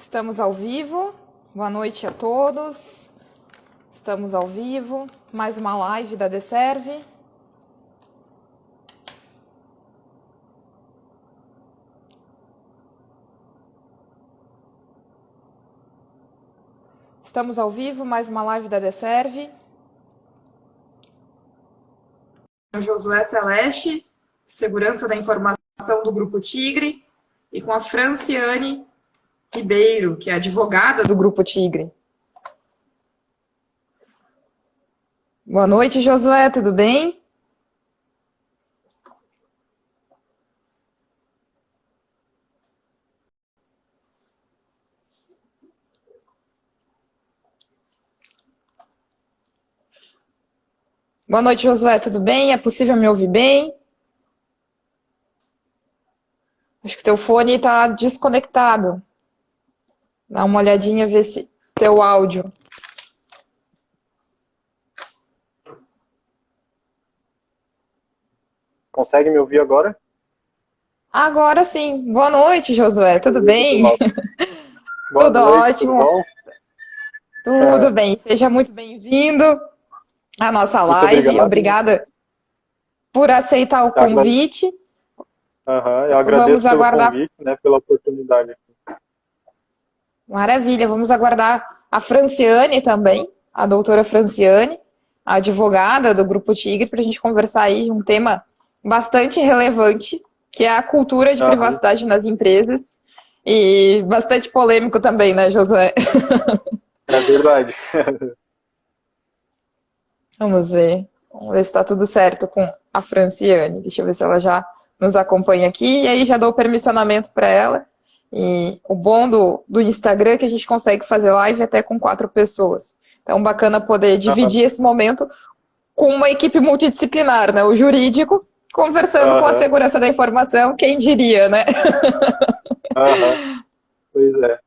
Estamos ao vivo. Boa noite a todos. Estamos ao vivo. Mais uma live da Deserve. Estamos ao vivo, mais uma live da Deserve. O Josué Celeste, segurança da informação do Grupo Tigre, e com a Franciane Ribeiro, que é advogada do Grupo Tigre. Boa noite, Josué, tudo bem? Boa noite, Josué, tudo bem? É possível me ouvir bem? Acho que teu fone está desconectado. Dá uma olhadinha, ver se teu áudio. Consegue me ouvir agora? Agora sim. Boa noite, Josué. Tudo bem? Boa Tudo noite, ótimo. tudo bom? Tudo bem. Seja muito bem-vindo à nossa Muito live. obrigado. Obrigada por aceitar o convite. Eu agradeço Vamos aguardar. pelo convite, né, pela oportunidade. Maravilha. Vamos aguardar a Franciane também, a doutora Franciane, a advogada do Grupo Tigre, para a gente conversar aí de um tema bastante relevante, que é a cultura de privacidade nas empresas, e bastante polêmico também, né, Josué? É verdade. Vamos ver se está tudo certo com a Franciane. Deixa eu ver se ela já nos acompanha aqui, e aí já dou o permissionamento para ela. E o bom do Instagram é que a gente consegue fazer live até com 4 pessoas. Então, bacana poder dividir esse momento com uma equipe multidisciplinar, né? O jurídico conversando com a segurança da informação, quem diria, né? Pois é.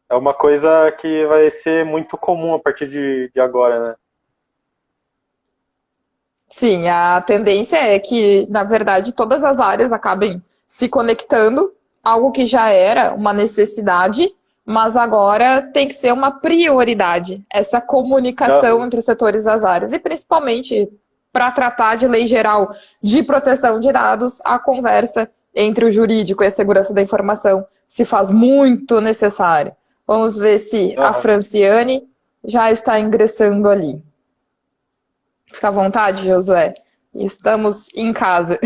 É uma coisa que vai ser muito comum a partir de agora, né? Sim, a tendência é que, na verdade, todas as áreas acabem se conectando, algo que já era uma necessidade, mas agora tem que ser uma prioridade, essa comunicação entre os setores das áreas, e principalmente para tratar de lei geral de proteção de dados, a conversa entre o jurídico e a segurança da informação se faz muito necessária. Vamos ver se a Franciane já está ingressando ali. Fica à vontade, Josué. Estamos em casa.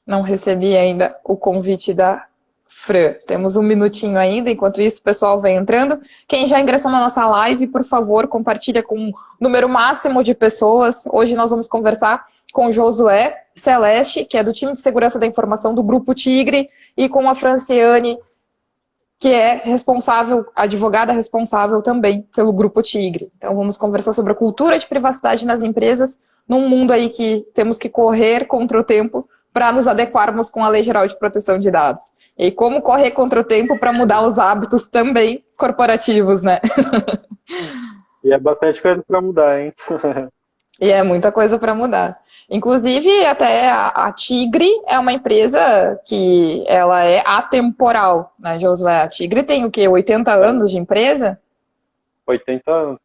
Não recebi ainda o convite da Fran. Temos um minutinho ainda, enquanto isso o pessoal vem entrando. Quem já ingressou na nossa live, por favor, compartilha com um número máximo de pessoas. Hoje nós vamos conversar com o Josué Celeste, que é do time de segurança da informação do Grupo Tigre, e com a Franciane, que é responsável, advogada responsável também pelo Grupo Tigre. Então vamos conversar sobre a cultura de privacidade nas empresas, num mundo aí que temos que correr contra o tempo para nos adequarmos com a Lei Geral de Proteção de Dados. E como correr contra o tempo para mudar os hábitos também corporativos, né? E é bastante coisa para mudar, hein? E é muita coisa para mudar. Inclusive, até a Tigre é uma empresa que ela é atemporal, né, Josué? A Tigre tem o quê? 80 anos de empresa? 80 anos.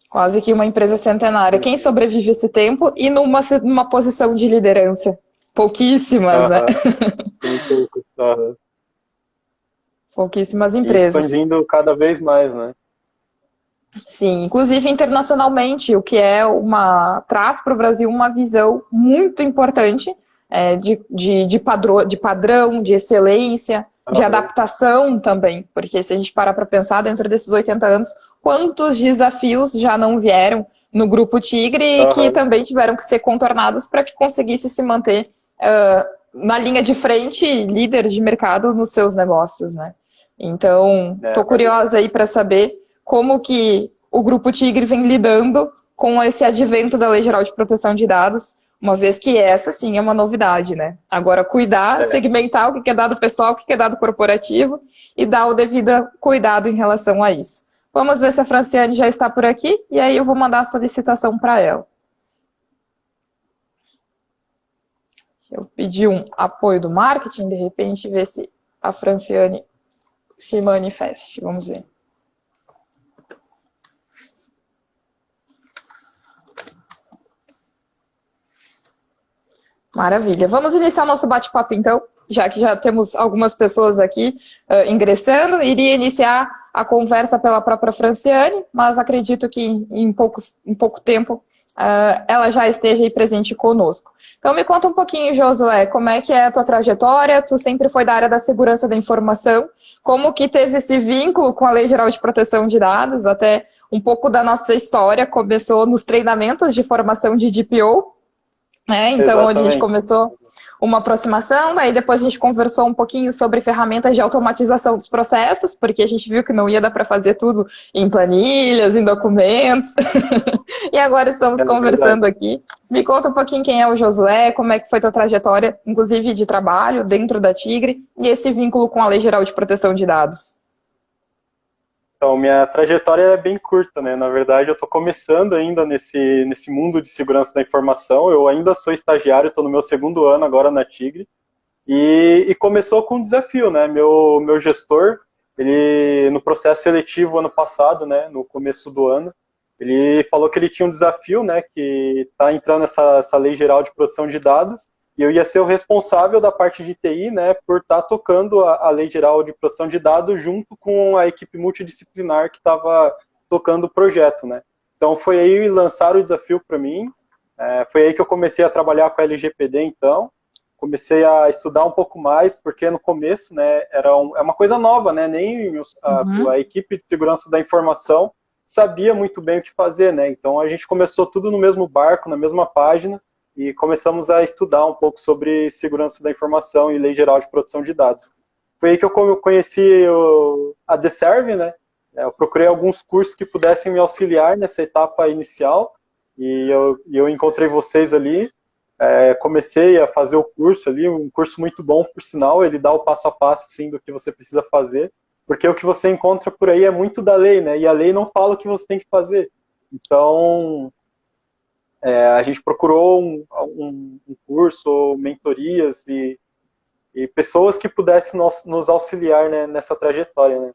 Quase que uma empresa centenária. Quem sobrevive esse tempo e numa posição de liderança? Pouquíssimas, né? Tem poucos. Pouquíssimas E empresas. expandindo cada vez mais, né? Sim, inclusive internacionalmente, o que traz para o Brasil uma visão muito importante de padrão, de excelência, de adaptação também, porque se a gente parar para pensar, dentro desses 80 anos, quantos desafios já não vieram no Grupo Tigre e que também tiveram que ser contornados para que conseguisse se manter na linha de frente, líder de mercado nos seus negócios, né? Então, estou curiosa aí para saber como que o Grupo Tigre vem lidando com esse advento da Lei Geral de Proteção de Dados, uma vez que essa, sim, é uma novidade, né? Agora, cuidar, segmentar o que é dado pessoal, o que é dado corporativo e dar o devido cuidado em relação a isso. Vamos ver se a Franciane já está por aqui e aí eu vou mandar a solicitação para ela. Eu pedi um apoio do marketing, de repente, ver se a Franciane se manifeste. Vamos ver. Maravilha. Vamos iniciar o nosso bate-papo, então, já que já temos algumas pessoas aqui ingressando. Iria iniciar a conversa pela própria Franciane, mas acredito que em pouco tempo ela já esteja aí presente conosco. Então, me conta um pouquinho, Josué, como é que é a tua trajetória? Tu sempre foi da área da segurança da informação. Como que teve esse vínculo com a Lei Geral de Proteção de Dados? Até um pouco da nossa história começou nos treinamentos de formação de DPO, então, onde a gente começou uma aproximação, daí depois a gente conversou um pouquinho sobre ferramentas de automatização dos processos, porque a gente viu que não ia dar para fazer tudo em planilhas, em documentos, e agora estamos conversando aqui. Me conta um pouquinho quem é o Josué, como é que foi tua trajetória, inclusive de trabalho, dentro da Tigre, e esse vínculo com a Lei Geral de Proteção de Dados. Então, minha trajetória é bem curta, né? Na verdade, eu estou começando ainda nesse mundo de segurança da informação. Eu ainda sou estagiário, estou no meu 2º ano agora na Tigre. E começou com um desafio, né? Meu gestor, ele no processo seletivo ano passado, né? No começo do ano, ele falou que ele tinha um desafio, né? Que está entrando essa Lei Geral de Proteção de Dados. E eu ia ser o responsável da parte de TI, né, por estar tocando a Lei Geral de Proteção de Dados junto com a equipe multidisciplinar que estava tocando o projeto, né. Então foi aí lançar o desafio para mim, foi aí que eu comecei a trabalhar com a LGPD, então, comecei a estudar um pouco mais, porque no começo, né, é uma coisa nova, né, nem a equipe de segurança da informação sabia muito bem o que fazer, né, então a gente começou tudo no mesmo barco, na mesma página, e começamos a estudar um pouco sobre segurança da informação e Lei Geral de Proteção de Dados. Foi aí que eu conheci a Deserve, né? Eu procurei alguns cursos que pudessem me auxiliar nessa etapa inicial, e eu encontrei vocês ali, comecei a fazer o curso ali, um curso muito bom, por sinal, ele dá o passo a passo, assim, do que você precisa fazer, porque o que você encontra por aí é muito da lei, né? E a lei não fala o que você tem que fazer. Então, a gente procurou um curso, mentorias e pessoas que pudessem nos auxiliar, né, nessa trajetória, né?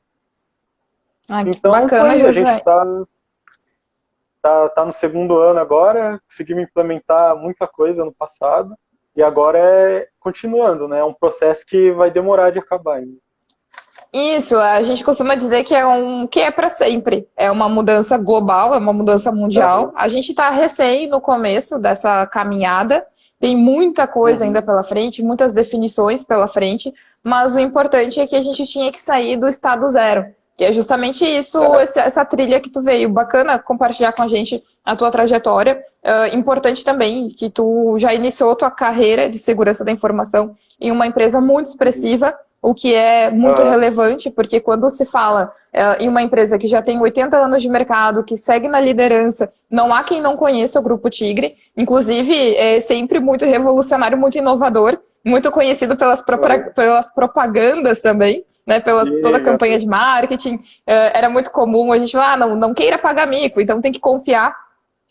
Então, bacana, a gente está no 2º ano agora, conseguimos implementar muita coisa no passado, e agora continuando, né? É um processo que vai demorar de acabar ainda. Isso, a gente costuma dizer que é para sempre. É uma mudança global, é uma mudança mundial. A gente está recém no começo dessa caminhada, tem muita coisa ainda pela frente, muitas definições pela frente, mas o importante é que a gente tinha que sair do estado zero, que é justamente isso, essa trilha que tu veio. Bacana compartilhar com a gente a tua trajetória. Importante também que tu já iniciou tua carreira de segurança da informação em uma empresa muito expressiva, o que é muito relevante, porque quando se fala em uma empresa que já tem 80 anos de mercado, que segue na liderança, não há quem não conheça o Grupo Tigre. Inclusive, é sempre muito revolucionário, muito inovador, muito conhecido pelas propagandas também, né, pela toda a campanha de marketing. Era muito comum a gente falar, não queira pagar mico, então tem que confiar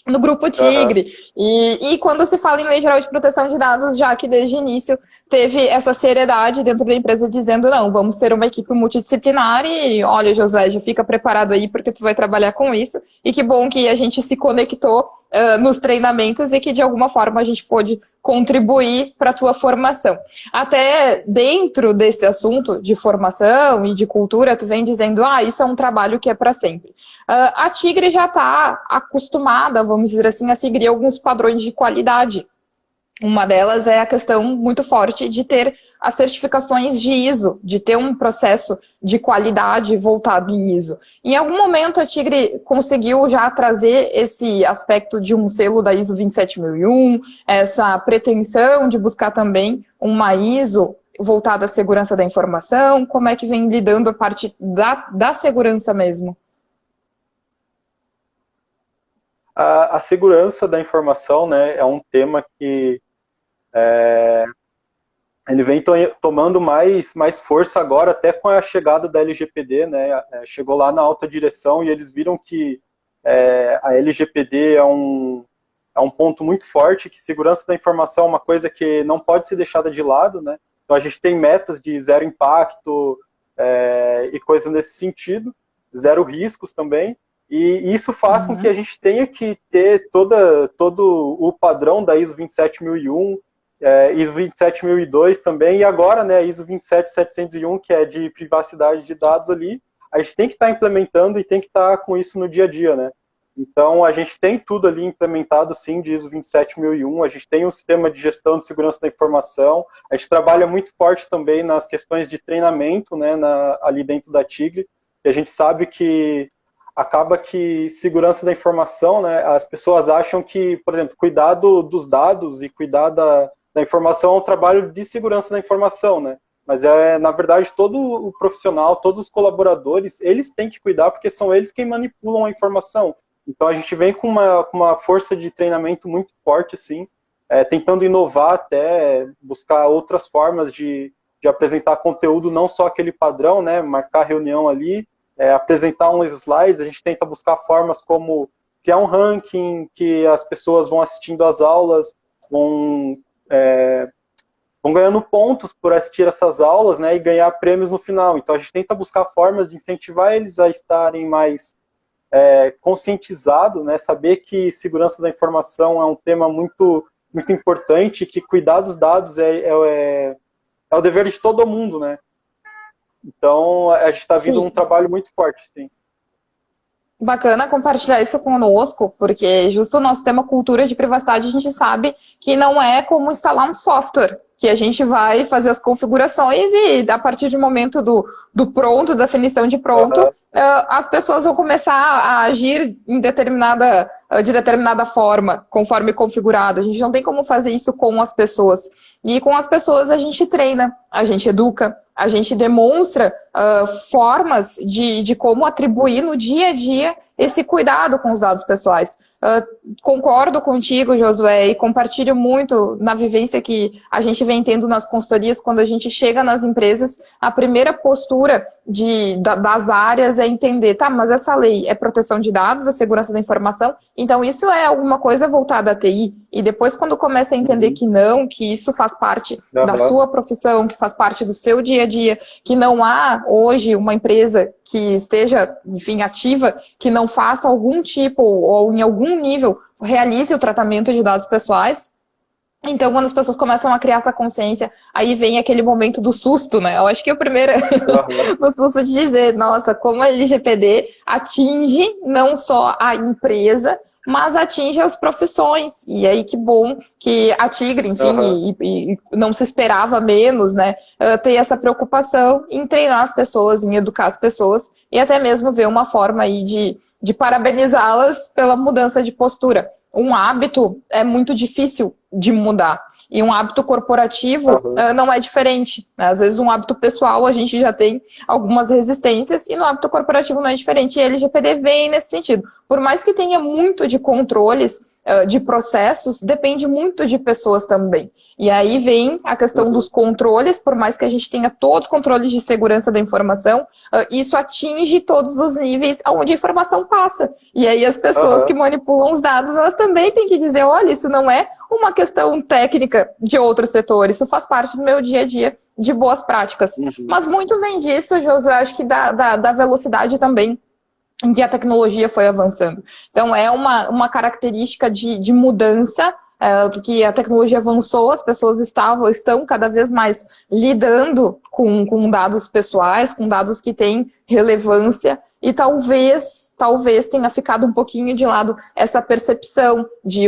no Grupo Tigre. E quando se fala em Lei Geral de Proteção de Dados, já que desde o início teve essa seriedade dentro da empresa dizendo, não, vamos ter uma equipe multidisciplinar e, olha, Josué, já fica preparado aí porque tu vai trabalhar com isso. E que bom que a gente se conectou nos treinamentos e que, de alguma forma, a gente pôde contribuir para a tua formação. Até dentro desse assunto de formação e de cultura, tu vem dizendo, isso é um trabalho que é para sempre. A Tigre já está acostumada, vamos dizer assim, a seguir alguns padrões de qualidade. Uma delas é a questão muito forte de ter as certificações de ISO, de ter um processo de qualidade voltado em ISO. Em algum momento a Tigre conseguiu já trazer esse aspecto de um selo da ISO 27001, essa pretensão de buscar também uma ISO voltada à segurança da informação. Como é que vem lidando a parte da segurança mesmo? A segurança da informação, né, é um tema que ele vem tomando mais força agora, até com a chegada da LGPD, né, chegou lá na alta direção e eles viram que a LGPD é um ponto muito forte, que segurança da informação é uma coisa que não pode ser deixada de lado, né? Então a gente tem metas de zero impacto e coisas nesse sentido, zero riscos também, e isso faz com que a gente tenha que ter todo o padrão da ISO 27001, ISO 27002 também, e agora, né, ISO 27701, que é de privacidade de dados ali, a gente tem que estar implementando e tem que estar com isso no dia a dia, né? Então, a gente tem tudo ali implementado, sim, de ISO 27001, a gente tem um sistema de gestão de segurança da informação, a gente trabalha muito forte também nas questões de treinamento, né, ali dentro da Tigre, e a gente sabe que acaba que segurança da informação, né, as pessoas acham que, por exemplo, cuidar dos dados e cuidar da informação é um trabalho de segurança da informação, né? Mas na verdade, todo o profissional, todos os colaboradores, eles têm que cuidar porque são eles quem manipulam a informação. Então a gente vem com uma força de treinamento muito forte, assim, tentando inovar até buscar outras formas de apresentar conteúdo, não só aquele padrão, né? Marcar reunião ali, apresentar uns slides, a gente tenta buscar formas como criar um ranking, que as pessoas vão assistindo às aulas, vão ganhando pontos por assistir essas aulas, né, e ganhar prêmios no final. Então a gente tenta buscar formas de incentivar eles a estarem mais conscientizados, né, saber que segurança da informação é um tema muito, muito importante, que cuidar dos dados é o dever de todo mundo, né. Então a gente está vindo um trabalho muito forte, sim. Bacana compartilhar isso conosco, porque justo o nosso tema cultura de privacidade, a gente sabe que não é como instalar um software, que a gente vai fazer as configurações e a partir do momento do pronto, da definição de pronto, as pessoas vão começar a agir de determinada forma, conforme configurado. A gente não tem como fazer isso com as pessoas. E com as pessoas a gente treina, a gente educa, a gente demonstra formas de como atribuir no dia a dia esse cuidado com os dados pessoais. Concordo contigo, Josué, e compartilho muito na vivência que a gente vem tendo nas consultorias. Quando a gente chega nas empresas, a primeira postura das áreas é entender, tá, mas essa lei é proteção de dados, é segurança da informação, então isso é alguma coisa voltada à TI. E depois, quando começa a entender que não, que isso faz parte da sua profissão, que faz parte do seu dia a dia, que não há hoje uma empresa que esteja, enfim, ativa, que não faça algum tipo ou em algum nível realize o tratamento de dados pessoais. Então, quando as pessoas começam a criar essa consciência, aí vem aquele momento do susto, né? Eu acho que o primeiro do susto de dizer, nossa, como a LGPD atinge não só a empresa, mas atinge as profissões. E aí, que bom que a Tigre, enfim, e não se esperava menos, né? Ter essa preocupação em treinar as pessoas, em educar as pessoas, e até mesmo ver uma forma aí de parabenizá-las pela mudança de postura. Um hábito é muito difícil de mudar. E um hábito corporativo não é diferente, né? Às vezes um hábito pessoal a gente já tem algumas resistências e no hábito corporativo não é diferente. E a LGPD vem nesse sentido. Por mais que tenha muito de controles, de processos, depende muito de pessoas também. E aí vem a questão dos controles, por mais que a gente tenha todos os controles de segurança da informação, isso atinge todos os níveis onde a informação passa. E aí as pessoas que manipulam os dados, elas também têm que dizer, olha, isso não é uma questão técnica de outro setor, isso faz parte do meu dia a dia de boas práticas. Mas muito vem disso, Josué, acho que da velocidade também em que a tecnologia foi avançando. Então, é uma característica de mudança, que a tecnologia avançou, as pessoas estão cada vez mais lidando com dados pessoais, com dados que têm relevância, e talvez tenha ficado um pouquinho de lado essa percepção de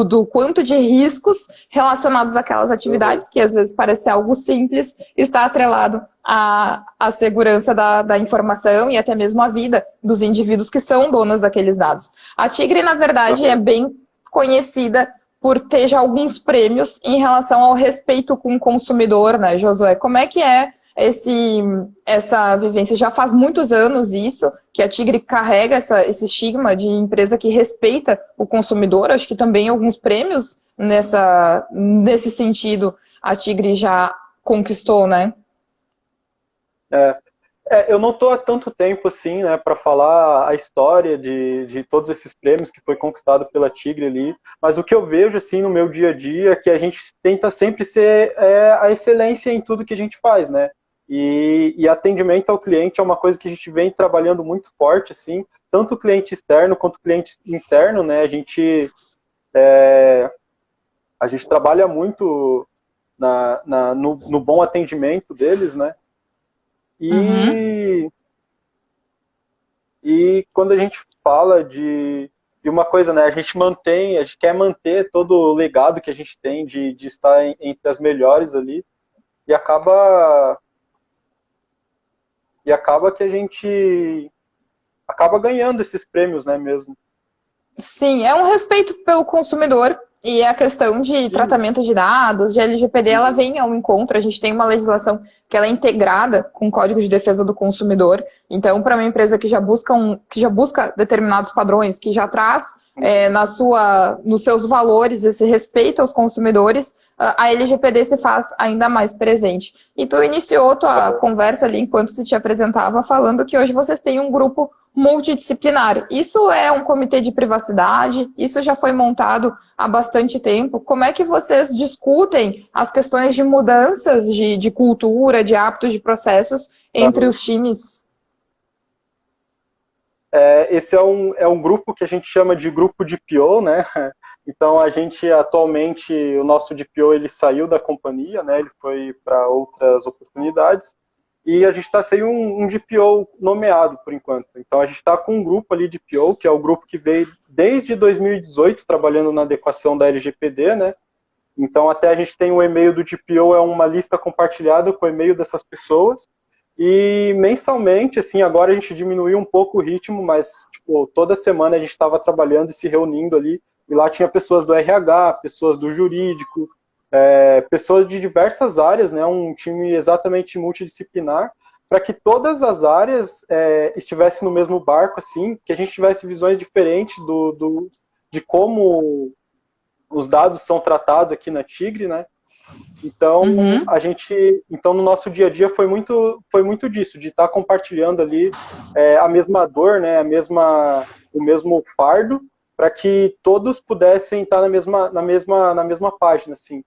do quanto de riscos relacionados àquelas atividades, que às vezes parece algo simples, está atrelado à segurança da informação e até mesmo à vida dos indivíduos que são donos daqueles dados. A Tigre, na verdade, é bem conhecida por ter já alguns prêmios em relação ao respeito com o consumidor, né, Josué? Como é que é essa vivência? Já faz muitos anos isso, que a Tigre carrega esse estigma de empresa que respeita o consumidor. Acho que também alguns prêmios nesse sentido a Tigre já conquistou, né? Eu não estou há tanto tempo assim, né, para falar a história de todos esses prêmios que foi conquistado pela Tigre ali, mas o que eu vejo assim no meu dia a dia é que a gente tenta sempre ser a excelência em tudo que a gente faz, né? E atendimento ao cliente é uma coisa que a gente vem trabalhando muito forte, assim, tanto o cliente externo quanto o cliente interno, né? A gente trabalha muito no bom atendimento deles, né? Uhum. E E quando a gente fala de uma coisa, né, a gente quer manter todo o legado que a gente tem de estar entre as melhores ali, e acaba que a gente acaba ganhando esses prêmios, né, mesmo. Sim, é um respeito pelo consumidor e a questão de Sim. tratamento de dados, de LGPD, ela vem ao encontro. A gente tem uma legislação que ela é integrada com o Código de Defesa do Consumidor. Então, para uma empresa que já busca determinados padrões, que já traz nos seus valores esse respeito aos consumidores, a LGPD se faz ainda mais presente. E tu iniciou tua conversa ali enquanto se te apresentava, falando que hoje vocês têm um grupo multidisciplinar. Isso é um comitê de privacidade? Isso já foi montado há bastante tempo? Como é que vocês discutem as questões de mudanças de cultura, de hábitos, de processos entre os times? Esse é um grupo que a gente chama de grupo de PO, né? Então a gente atualmente, o nosso DPO ele saiu da companhia, né? Ele foi para outras oportunidades e a gente está sem um DPO nomeado por enquanto. Então a gente está com um grupo ali de PO, que é o grupo que veio desde 2018 trabalhando na adequação da LGPD, né? Então até a gente tem o e-mail do DPO, é uma lista compartilhada com o e-mail dessas pessoas. E mensalmente, assim, agora a gente diminuiu um pouco o ritmo, mas tipo, toda semana a gente estava trabalhando e se reunindo ali, e lá tinha pessoas do RH, pessoas do jurídico, pessoas de diversas áreas, né, um time exatamente multidisciplinar, para que todas as áreas estivessem no mesmo barco, assim, que a gente tivesse visões diferentes de como os dados são tratados aqui na Tigre, né? Então, Uhum. então no nosso dia a dia foi muito disso, de estar compartilhando ali a mesma dor, né, o mesmo fardo, para que todos pudessem estar na mesma página, assim.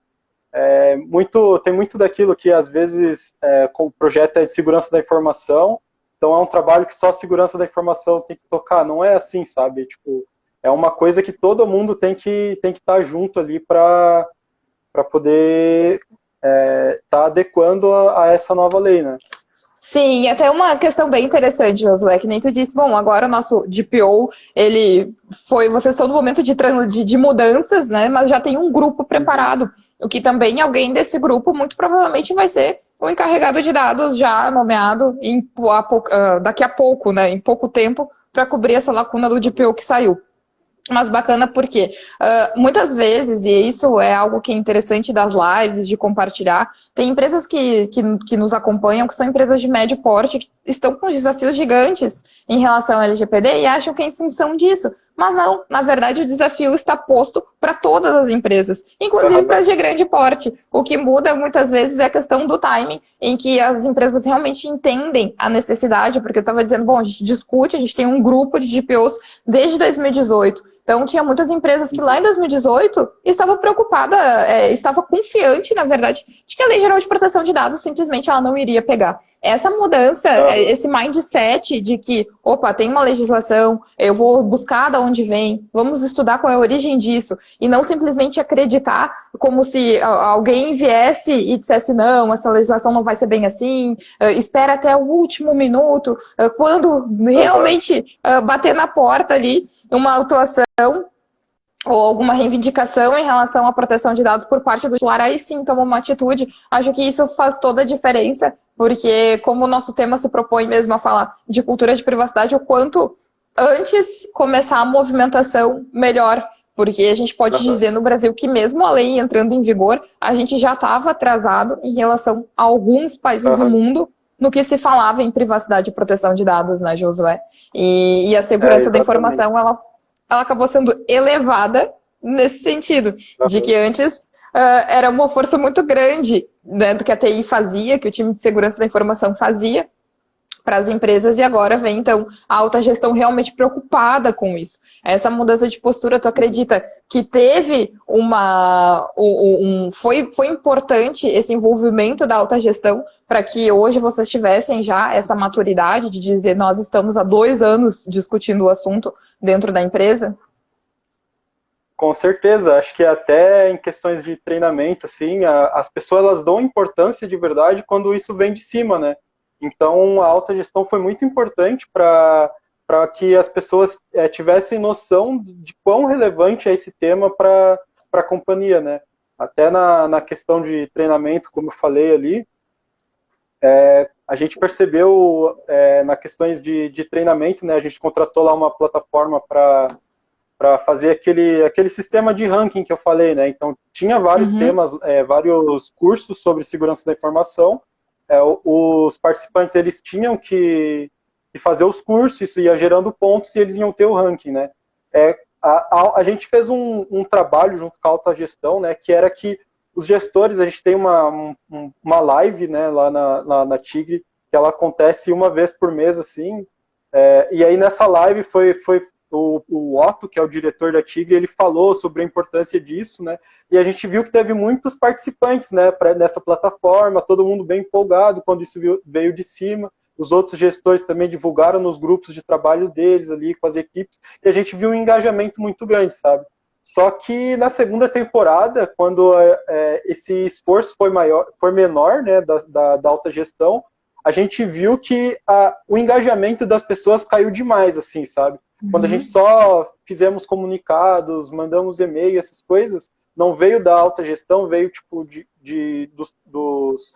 Tem muito daquilo que às vezes o projeto é de segurança da informação, então é um trabalho que só a segurança da informação tem que tocar, não é assim, sabe? Tipo, é uma coisa que todo mundo tem que estar junto ali para poder tá adequando a essa nova lei, né? Sim, e até uma questão bem interessante, Josué, que nem tu disse, bom, agora o nosso DPO, ele foi, vocês estão no momento de mudanças, né, mas já tem um grupo preparado, o que também alguém desse grupo muito provavelmente vai ser o encarregado de dados já nomeado daqui a pouco, né, em pouco tempo, para cobrir essa lacuna do DPO que saiu. Mas bacana porque muitas vezes, e isso é algo que é interessante das lives, de compartilhar, tem empresas que nos acompanham, que são empresas de médio porte, que estão com desafios gigantes em relação ao LGPD e acham que é em função disso. Mas não, na verdade o desafio está posto para todas as empresas, inclusive para as de grande porte. O que muda muitas vezes é a questão do timing, em que as empresas realmente entendem a necessidade, porque eu estava dizendo, bom, a gente discute, a gente tem um grupo de DPOs desde 2018. Então, tinha muitas empresas que lá em 2018 estava preocupada, estava confiante, na verdade, de que a Lei Geral de Proteção de Dados simplesmente ela não iria pegar. Essa mudança, esse mindset de que, opa, tem uma legislação, eu vou buscar de onde vem, vamos estudar qual é a origem disso, e não simplesmente acreditar como se alguém viesse e dissesse, não, essa legislação não vai ser bem assim, espera até o último minuto, quando realmente bater na porta ali, uma autuação ou alguma reivindicação em relação à proteção de dados por parte do titular, aí sim toma uma atitude. Acho que isso faz toda a diferença, porque como o nosso tema se propõe mesmo a falar de cultura de privacidade, o quanto antes começar a movimentação, melhor. Porque a gente pode dizer no Brasil que mesmo a lei entrando em vigor, a gente já estava atrasado em relação a alguns países no mundo no que se falava em privacidade e proteção de dados, né, Josué? E a segurança da informação, ela acabou sendo elevada nesse sentido, de que antes era uma força muito grande, né, do que a TI fazia, que o time de segurança da informação fazia, para as empresas, e agora vem, então, a alta gestão realmente preocupada com isso. Essa mudança de postura, tu acredita que teve foi importante esse envolvimento da alta gestão para que hoje vocês tivessem já essa maturidade de dizer nós estamos há 2 anos discutindo o assunto dentro da empresa? Com certeza, acho que até em questões de treinamento, assim, as pessoas elas dão importância de verdade quando isso vem de cima, né? Então, a alta gestão foi muito importante para que as pessoas tivessem noção de quão relevante é esse tema para a companhia, né? Até na questão de treinamento, como eu falei ali, a gente percebeu na questões de treinamento, né? A gente contratou lá uma plataforma para fazer aquele sistema de ranking que eu falei, né? Então, tinha vários temas, vários cursos sobre segurança da informação. Os participantes, eles tinham que fazer os cursos, isso ia gerando pontos e eles iam ter o ranking, né? A gente fez um trabalho junto com a alta gestão, né? Que era que os gestores, a gente tem uma live, né? Lá na Tigre, que ela acontece uma vez por mês, assim. E aí, nessa live, foi o Otto, que é o diretor da Tigre, ele falou sobre a importância disso, né? E a gente viu que teve muitos participantes, né, nessa plataforma, todo mundo bem empolgado quando isso veio de cima. Os outros gestores também divulgaram nos grupos de trabalho deles ali com as equipes, e a gente viu um engajamento muito grande, sabe? Só que na segunda temporada, quando esse esforço foi menor, né, da alta gestão, a gente viu que o engajamento das pessoas caiu demais, assim, sabe? Quando a gente só fizemos comunicados, mandamos e-mail, essas coisas, não veio da alta gestão, veio tipo dos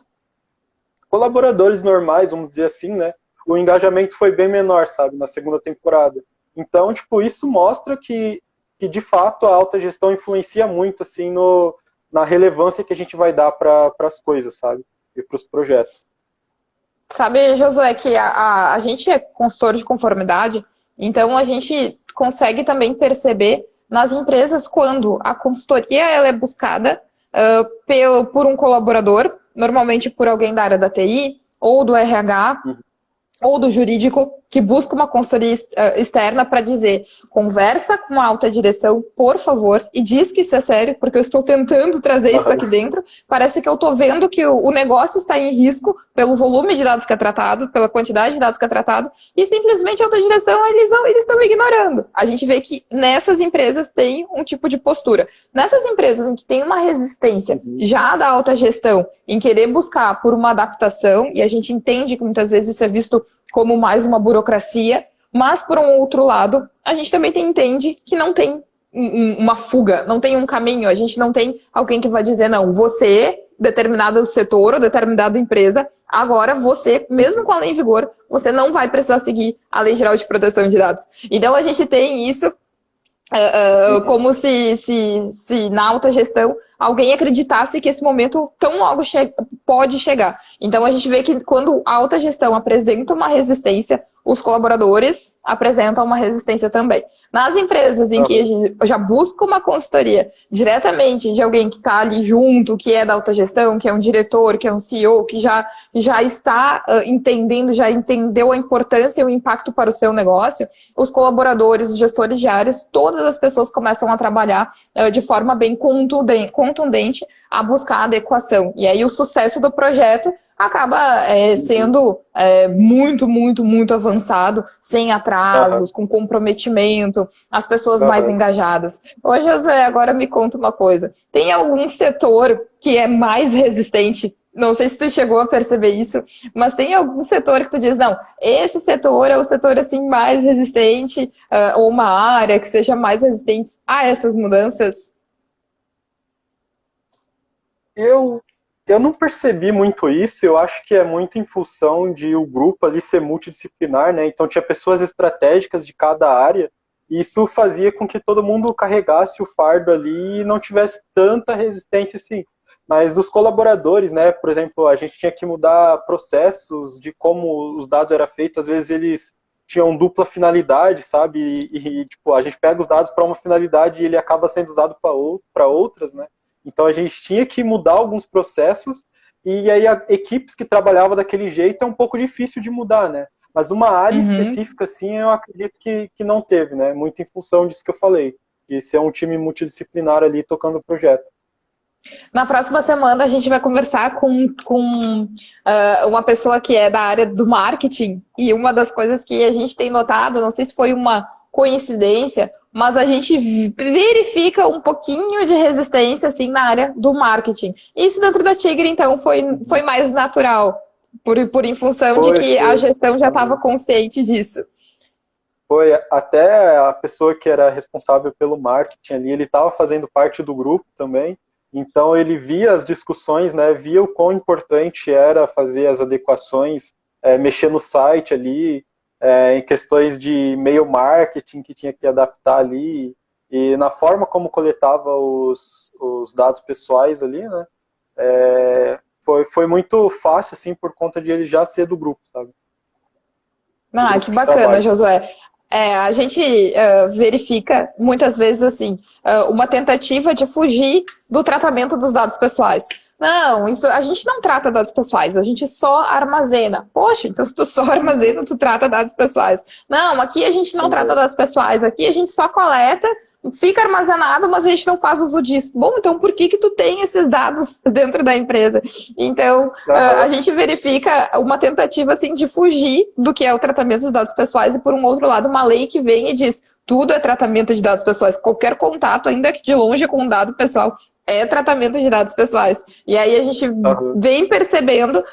colaboradores normais, vamos dizer assim, né? O engajamento foi bem menor, sabe, na segunda temporada. Então, tipo, isso mostra que de fato a alta gestão influencia muito, assim, na relevância que a gente vai dar para as coisas, sabe? E para os projetos. Sabe, Josué, que a gente é consultor de conformidade, então a gente consegue também perceber nas empresas quando a consultoria ela é buscada por um colaborador, normalmente por alguém da área da TI, ou do RH, ou do jurídico, que busca uma consultoria externa para dizer, conversa com a alta direção, por favor, e diz que isso é sério, porque eu estou tentando trazer isso aqui dentro. Parece que eu estou vendo que o negócio está em risco pelo volume de dados que é tratado, pela quantidade de dados que é tratado, e simplesmente a alta direção, eles estão ignorando. A gente vê que nessas empresas tem um tipo de postura. Nessas empresas em que tem uma resistência já da alta gestão, em querer buscar por uma adaptação, e a gente entende que muitas vezes isso é visto como mais uma burocracia, mas, por um outro lado, a gente também entende que não tem uma fuga, não tem um caminho, a gente não tem alguém que vai dizer, não, você, determinado setor ou determinada empresa, agora você, mesmo com a lei em vigor, você não vai precisar seguir a Lei Geral de Proteção de Dados. Então, a gente tem isso como se na alta gestão alguém acreditasse que esse momento tão logo pode chegar. Então, a gente vê que quando a alta gestão apresenta uma resistência, os colaboradores apresentam uma resistência também. Nas empresas em que a gente já busca uma consultoria diretamente de alguém que está ali junto, que é da alta gestão, que é um diretor, que é um CEO, que já está entendendo, já entendeu a importância e o impacto para o seu negócio, os colaboradores, os gestores de áreas, todas as pessoas começam a trabalhar de forma bem contundente a buscar a adequação. E aí o sucesso do projeto acaba sendo muito, muito, muito avançado, sem atrasos, com comprometimento, as pessoas mais engajadas. Ô, José, agora me conta uma coisa. Tem algum setor que é mais resistente? Não sei se tu chegou a perceber isso, mas tem algum setor que tu diz, não, esse setor é o setor assim mais resistente, ou uma área que seja mais resistente a essas mudanças? Eu não percebi muito isso, eu acho que é muito em função de o grupo ali ser multidisciplinar, né? Então tinha pessoas estratégicas de cada área, e isso fazia com que todo mundo carregasse o fardo ali e não tivesse tanta resistência assim. Mas dos colaboradores, né? Por exemplo, a gente tinha que mudar processos de como os dados eram feitos, às vezes eles tinham dupla finalidade, sabe? Tipo, a gente pega os dados para uma finalidade e ele acaba sendo usado para outras, né? Então a gente tinha que mudar alguns processos e aí equipes que trabalhavam daquele jeito é um pouco difícil de mudar, né? Mas uma área Uhum. específica, assim, eu acredito que não teve, né? Muito em função disso que eu falei, de ser um time multidisciplinar ali tocando o projeto. Na próxima semana a gente vai conversar com uma pessoa que é da área do marketing e uma das coisas que a gente tem notado, não sei se foi uma coincidência, mas a gente verifica um pouquinho de resistência assim na área do marketing. Isso dentro da Tigre, então, foi mais natural, em função de que a Foi. gestão já estava consciente disso. Foi até a pessoa que era responsável pelo marketing ali, ele estava fazendo parte do grupo também, então ele via as discussões, né, via o quão importante era fazer as adequações, mexer no site ali, em questões de e-mail marketing que tinha que adaptar ali, e na forma como coletava os dados pessoais ali, né, foi muito fácil, assim, por conta de ele já ser do grupo, sabe? Do Ah, grupo que de bacana, trabalho. Josué. A gente verifica muitas vezes assim uma tentativa de fugir do tratamento dos dados pessoais. Não, isso a gente não trata dados pessoais, a gente só armazena. Poxa, então se tu só armazena, tu trata dados pessoais. Não, aqui a gente não trata dados pessoais, aqui a gente só coleta, fica armazenado, mas a gente não faz uso disso. Bom, então por que tu tem esses dados dentro da empresa? Então, a Aham. gente verifica uma tentativa assim de fugir do que é o tratamento dos dados pessoais e, por um outro lado, uma lei que vem e diz tudo é tratamento de dados pessoais. Qualquer contato, ainda que de longe com um dado pessoal, é tratamento de dados pessoais. E aí a gente Aham. vem percebendo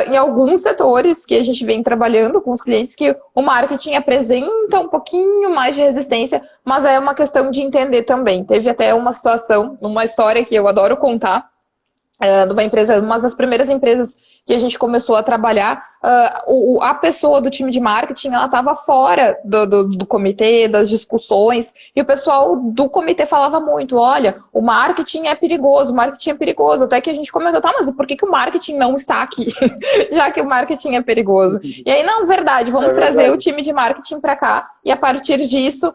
em alguns setores que a gente vem trabalhando com os clientes que o marketing apresenta um pouquinho mais de resistência, mas é uma questão de entender também. Teve até uma situação, uma história que eu adoro contar, de uma empresa, uma das primeiras empresas que a gente começou a trabalhar, a pessoa do time de marketing, ela estava fora do comitê, das discussões, e o pessoal do comitê falava muito, olha, o marketing é perigoso, até que a gente comentou, tá, mas por que o marketing não está aqui? Já que o marketing é perigoso. E aí, não, verdade, É vamos trazer o verdade. time de marketing para cá, e a partir disso,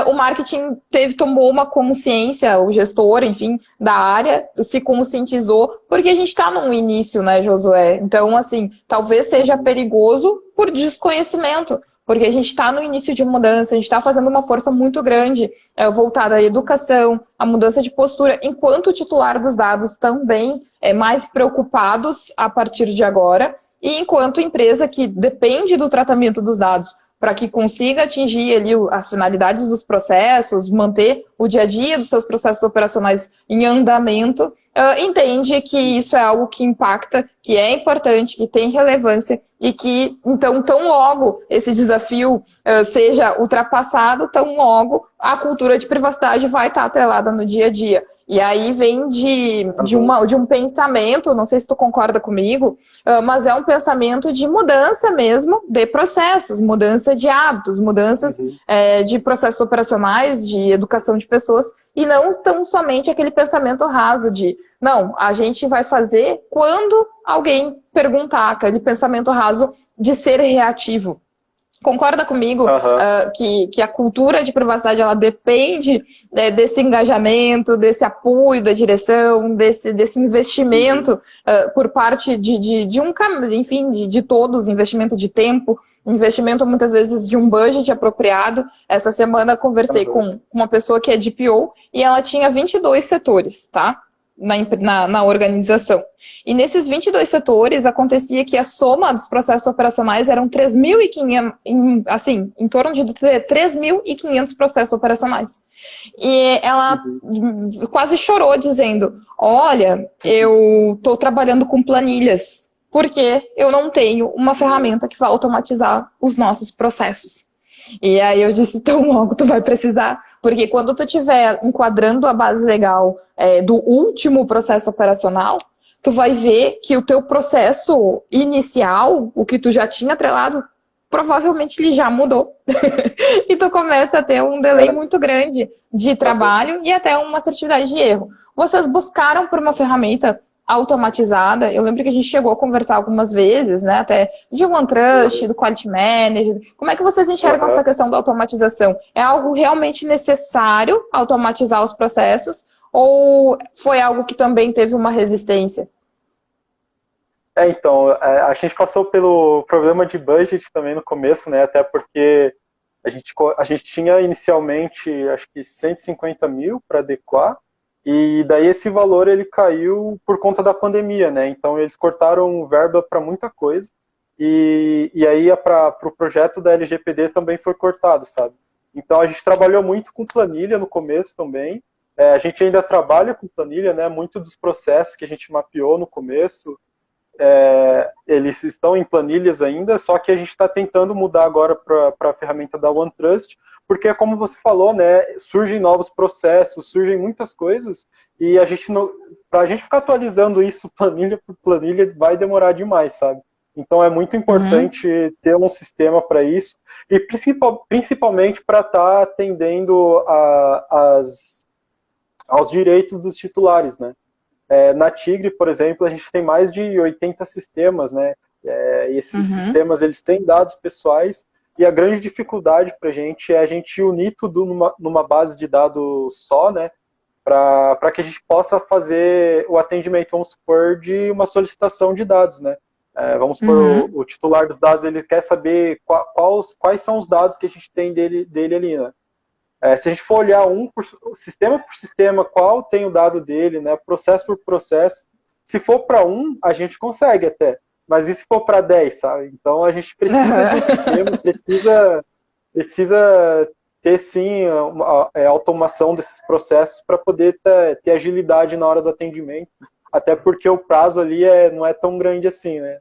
o marketing tomou uma consciência, o gestor, enfim, da área, se conscientizou, porque a gente está no início, né, Josué? Então, assim, talvez seja perigoso por desconhecimento, porque a gente está no início de mudança, a gente está fazendo uma força muito grande voltada à educação, à mudança de postura, enquanto o titular dos dados também é mais preocupados a partir de agora, e enquanto empresa que depende do tratamento dos dados para que consiga atingir ali as finalidades dos processos, manter o dia a dia dos seus processos operacionais em andamento, entende que isso é algo que impacta, que é importante, que tem relevância e que, então, tão logo esse desafio seja ultrapassado, tão logo a cultura de privacidade vai estar atrelada no dia a dia. E aí vem Aham. de um pensamento, não sei se tu concorda comigo, mas é um pensamento de mudança mesmo de processos, mudança de hábitos, mudanças Uhum. de processos operacionais, de educação de pessoas, e não tão somente aquele pensamento raso de, não, a gente vai fazer quando alguém perguntar, aquele pensamento raso de ser reativo. Concorda comigo Aham. que a cultura de privacidade ela depende desse engajamento, desse apoio da direção, desse investimento Uhum. por parte de um caminho, enfim, de todos, investimento de tempo, investimento muitas vezes de um budget apropriado. Essa semana eu conversei Aham. com uma pessoa que é DPO e ela tinha 22 setores, tá? Na organização. E nesses 22 setores, acontecia que a soma dos processos operacionais eram 3.500, assim, em torno de 3.500 processos operacionais. E ela Uhum. quase chorou, dizendo, olha, eu estou trabalhando com planilhas, porque eu não tenho uma ferramenta que vai automatizar os nossos processos. E aí eu disse, tão logo tu vai precisar, porque quando tu estiver enquadrando a base legal do último processo operacional, tu vai ver que o teu processo inicial, o que tu já tinha atrelado, provavelmente ele já mudou. E tu começa a ter um delay É. muito grande de Aham. trabalho e até uma assertividade de erro. Vocês buscaram por uma ferramenta automatizada? Eu lembro que a gente chegou a conversar algumas vezes, né? Até de OneTrust, Uhum. do Quality Manager. Como é que vocês enxergam essa Aham. questão da automatização? É algo realmente necessário automatizar os processos? Ou foi algo que também teve uma resistência? Então, a gente passou pelo problema de budget também no começo, né? Até porque a gente tinha inicialmente, acho que 150 mil para adequar, e daí esse valor ele caiu por conta da pandemia, né? Então eles cortaram verba para muita coisa, e aí para o projeto da LGPD também foi cortado, sabe? Então a gente trabalhou muito com planilha no começo também. A gente ainda trabalha com planilha, né? Muito dos processos que a gente mapeou no começo, eles estão em planilhas ainda, só que a gente está tentando mudar agora para a ferramenta da OneTrust, porque, como você falou, né, surgem novos processos, surgem muitas coisas, e para a gente ficar atualizando isso planilha por planilha vai demorar demais, sabe? Então é muito Uhum, importante ter um sistema para isso, e principalmente para estar atendendo aos direitos dos titulares, né? Na Tigre, por exemplo, a gente tem mais de 80 sistemas, né? E esses uhum. sistemas, eles têm dados pessoais, e a grande dificuldade para a gente é a gente unir tudo numa base de dados só, né? Para que a gente possa fazer o atendimento, vamos supor, de uma solicitação de dados, né? Vamos supor, Uhum. o titular dos dados, ele quer saber quais são os dados que a gente tem dele ali, né? Se a gente for olhar sistema por sistema, qual tem o dado dele, né, processo por processo, se for para um, a gente consegue até. Mas e se for para 10, sabe? Então a gente precisa de um sistema, precisa ter sim automação desses processos para poder ter agilidade na hora do atendimento. Até porque o prazo ali não é tão grande assim, né?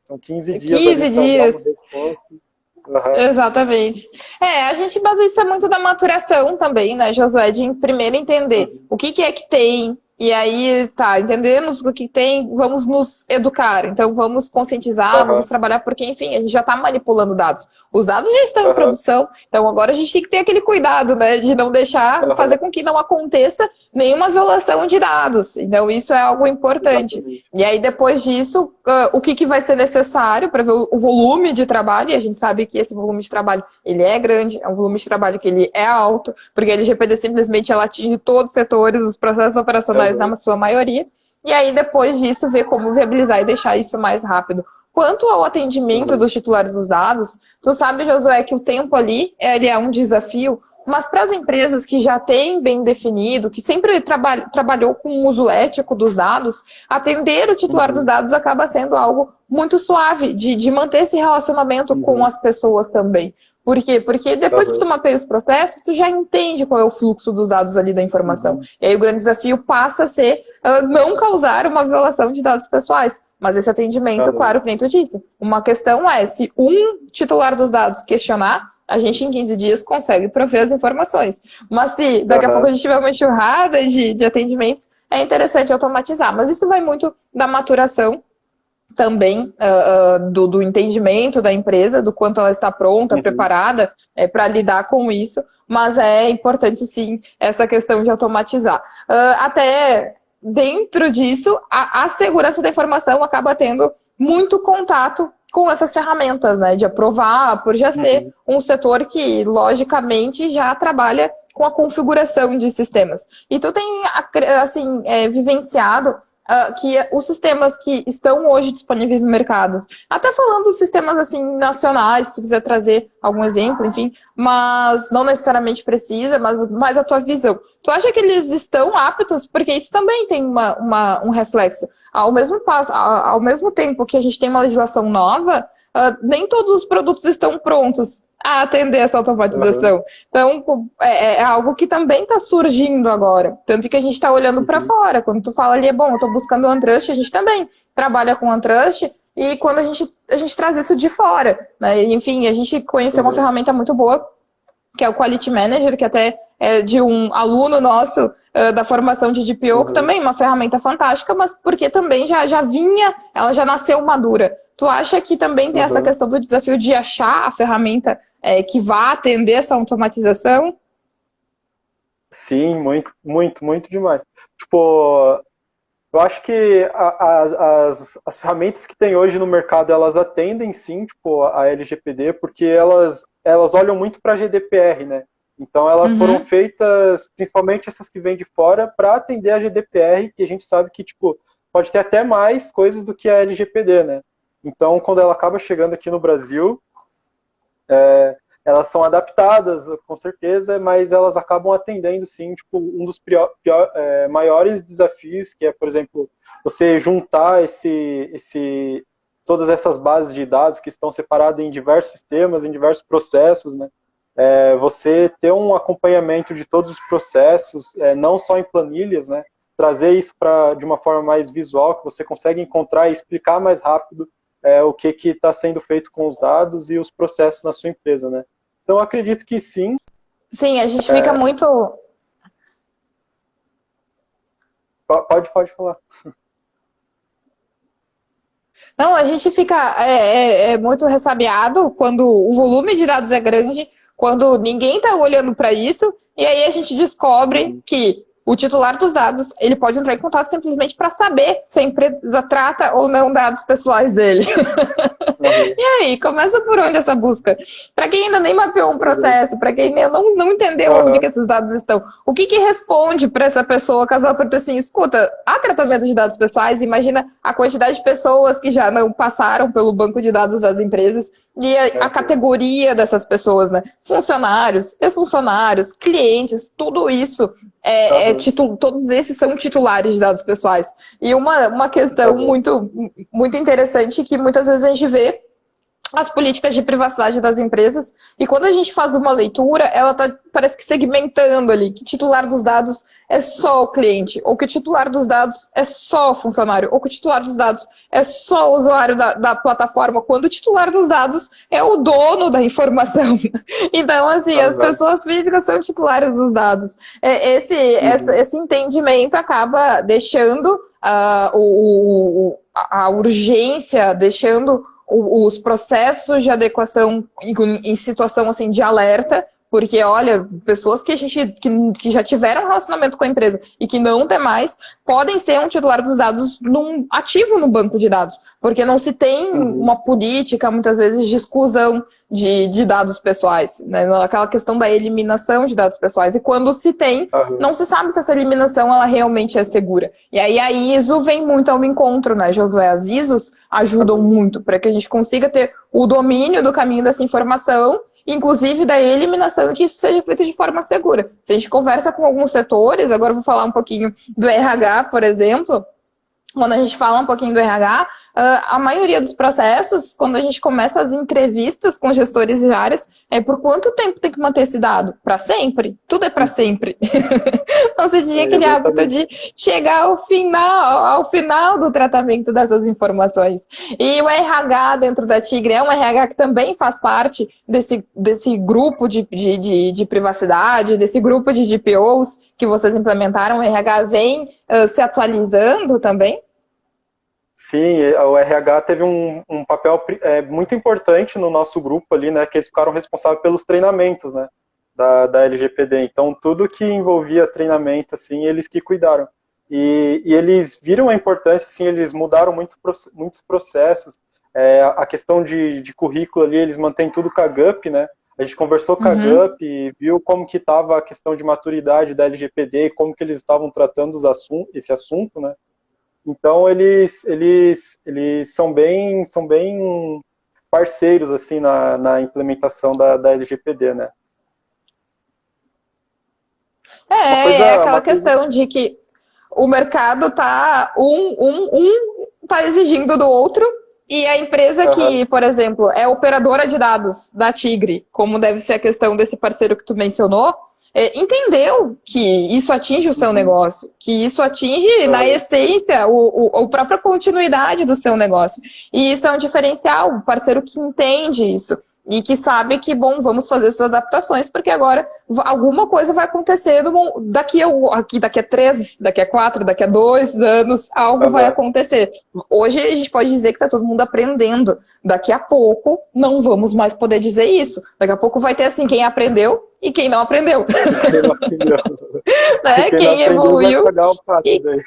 São 15 dias ali 15 para dar uma dias. resposta. Uhum. Exatamente. A gente baseia isso muito da maturação também, né, Josué? De primeiro entender o que que é que tem, e aí, tá, entendemos o que tem, vamos nos educar. Então, vamos conscientizar, vamos Uhum. trabalhar, porque, enfim, a gente já está manipulando dados. Os dados já estão em Uhum. produção, então agora a gente tem que ter aquele cuidado, né, de não deixar, Uhum. fazer com que não aconteça nenhuma violação de dados. Então, isso é algo importante. Exatamente. E aí, depois disso, o que que vai ser necessário para ver o volume de trabalho, e a gente sabe que esse volume de trabalho, ele é grande, é um volume de trabalho que ele é alto, porque a LGPD simplesmente ela atinge todos os setores, os processos operacionais Uhum. na sua maioria, e aí depois disso ver como viabilizar e deixar isso mais rápido. Quanto ao atendimento Uhum. dos titulares dos dados, tu sabe, Josué, que o tempo ali ele é um desafio, mas para as empresas que já têm bem definido, que sempre trabalhou com o uso ético dos dados, atender o titular dos Uhum. dados acaba sendo algo muito suave, de manter esse relacionamento com Uhum. as pessoas também. Por quê? Porque depois que tu Uhum. mapeia os processos, tu já entende qual é o fluxo dos dados ali da informação. Uhum. E aí o grande desafio passa a ser não causar uma violação de dados pessoais. Mas esse atendimento, Uhum. claro, que nem tu disse. Uma questão é, se um titular dos dados questionar, a gente em 15 dias consegue prover as informações. Mas se daqui a pouco a Uhum. gente tiver uma enxurrada de atendimentos, é interessante automatizar. Mas isso vai muito da maturação também do entendimento da empresa, do quanto ela está pronta, Uhum. preparada para lidar com isso, mas é importante sim essa questão de automatizar. Até dentro disso, a segurança da informação acaba tendo muito contato com essas ferramentas, né, de aprovar, por já ser Uhum. um setor que, logicamente, já trabalha com a configuração de sistemas. E tu tem, assim, vivenciado que os sistemas que estão hoje disponíveis no mercado, até falando dos sistemas assim nacionais, se tu quiser trazer algum exemplo, enfim, mas não necessariamente precisa, mas mais a tua visão. Tu acha que eles estão aptos? Porque isso também tem um reflexo. Ao mesmo tempo que a gente tem uma legislação nova, nem todos os produtos estão prontos a atender essa Uhum. automatização. Então, é algo que também está surgindo agora. Tanto que a gente está olhando para Uhum. fora. Quando tu fala ali, bom, eu estou buscando o OneTrust, a gente também trabalha com o OneTrust. E quando a gente traz isso de fora, né? Enfim, a gente conheceu uma Uhum. ferramenta muito boa, que é o Quality Manager, que até é de um aluno nosso da formação de DPO, que Uhum. também é uma ferramenta fantástica, mas porque também já vinha, ela já nasceu madura. Tu acha que também tem essa Uhum. questão do desafio de achar a ferramenta que vá atender essa automatização? Sim, muito, muito, muito demais. Tipo, eu acho que as ferramentas que tem hoje no mercado, elas atendem sim, tipo, a LGPD, porque elas olham muito para a GDPR, né? Então elas foram Uhum, feitas, principalmente essas que vêm de fora, para atender a GDPR, que a gente sabe que, tipo, pode ter até mais coisas do que a LGPD, né? Então, quando ela acaba chegando aqui no Brasil, elas são adaptadas, com certeza, mas elas acabam atendendo, sim, tipo, um dos maiores desafios, que é, por exemplo, você juntar todas essas bases de dados que estão separadas em diversos sistemas, em diversos processos, né? Você ter um acompanhamento de todos os processos, não só em planilhas, né? Trazer isso de uma forma mais visual, que você consegue encontrar e explicar mais rápido o que está sendo feito com os dados e os processos na sua empresa, né? Então, eu acredito que sim. Sim, a gente fica muito... Pode falar. Não, a gente fica muito ressabiado quando o volume de dados é grande, quando ninguém está olhando para isso, e aí a gente descobre que o titular dos dados, ele pode entrar em contato simplesmente para saber se a empresa trata ou não dados pessoais dele. E aí, começa por onde essa busca? Para quem ainda nem mapeou um processo, para quem ainda não entendeu onde que esses dados estão, o que responde para essa pessoa, caso ela pergunte assim, escuta, há tratamento de dados pessoais? Imagina a quantidade de pessoas que já não passaram pelo banco de dados das empresas e a categoria dessas pessoas, né? Funcionários, ex-funcionários, clientes, tudo isso todos esses são titulares de dados pessoais. E uma questão muito, muito interessante que muitas vezes a gente vê as políticas de privacidade das empresas, e quando a gente faz uma leitura, ela parece que segmentando ali, que titular dos dados é só o cliente, ou que o titular dos dados é só o funcionário, ou que o titular dos dados é só o usuário da plataforma, quando o titular dos dados é o dono da informação. Então, assim, as pessoas físicas são titulares dos dados. Esse entendimento acaba deixando a urgência, deixando os processos de adequação em situação assim, de alerta, porque, olha, pessoas que que já tiveram relacionamento com a empresa e que não tem mais, podem ser um titular dos dados ativo no banco de dados, porque não se tem uma política, muitas vezes, de exclusão de dados pessoais, né? Aquela questão da eliminação de dados pessoais. E quando se tem, não se sabe se essa eliminação ela realmente é segura. E aí a ISO vem muito ao encontro, né, Josué? As ISOs ajudam muito para que a gente consiga ter o domínio do caminho dessa informação, inclusive da eliminação, e que isso seja feito de forma segura. Se a gente conversa com alguns setores, agora eu vou falar um pouquinho do RH, por exemplo. Quando a gente fala um pouquinho do RH, a maioria dos processos, quando a gente começa as entrevistas com gestores de áreas, por quanto tempo tem que manter esse dado? Para sempre? Tudo é para sempre. Então você tinha aquele hábito de chegar ao final do tratamento dessas informações. E o RH dentro da Tigre é um RH que também faz parte desse grupo de privacidade, desse grupo de DPOs que vocês implementaram. O RH vem se atualizando também? Sim, o RH teve um papel muito importante no nosso grupo ali, né, que eles ficaram responsáveis pelos treinamentos, né, da LGPD. Então, tudo que envolvia treinamento, assim, eles que cuidaram. E eles viram a importância, assim, eles mudaram muitos processos. A questão de currículo ali, eles mantêm tudo com a GUP, né. A gente conversou com a GUP e viu como que estava a questão de maturidade da LGPD e como que eles estavam tratando esse assunto, né. Então, eles são bem parceiros, assim, na implementação da LGPD, né? Aquela questão de que o mercado tá tá exigindo do outro, e a empresa que, por exemplo, é operadora de dados da Tigre, como deve ser a questão desse parceiro que tu mencionou, entendeu que isso atinge o seu negócio, que isso atinge, na essência, a própria continuidade do seu negócio. E isso é um diferencial, um parceiro que entende isso e que sabe que, bom, vamos fazer essas adaptações, porque agora alguma coisa vai acontecer daqui a 3, daqui a 4, daqui a 2 anos, algo vai acontecer. Hoje a gente pode dizer que está todo mundo aprendendo. Daqui a pouco não vamos mais poder dizer isso. Daqui a pouco vai ter assim, quem aprendeu e quem não aprendeu. Né? Quem evoluiu.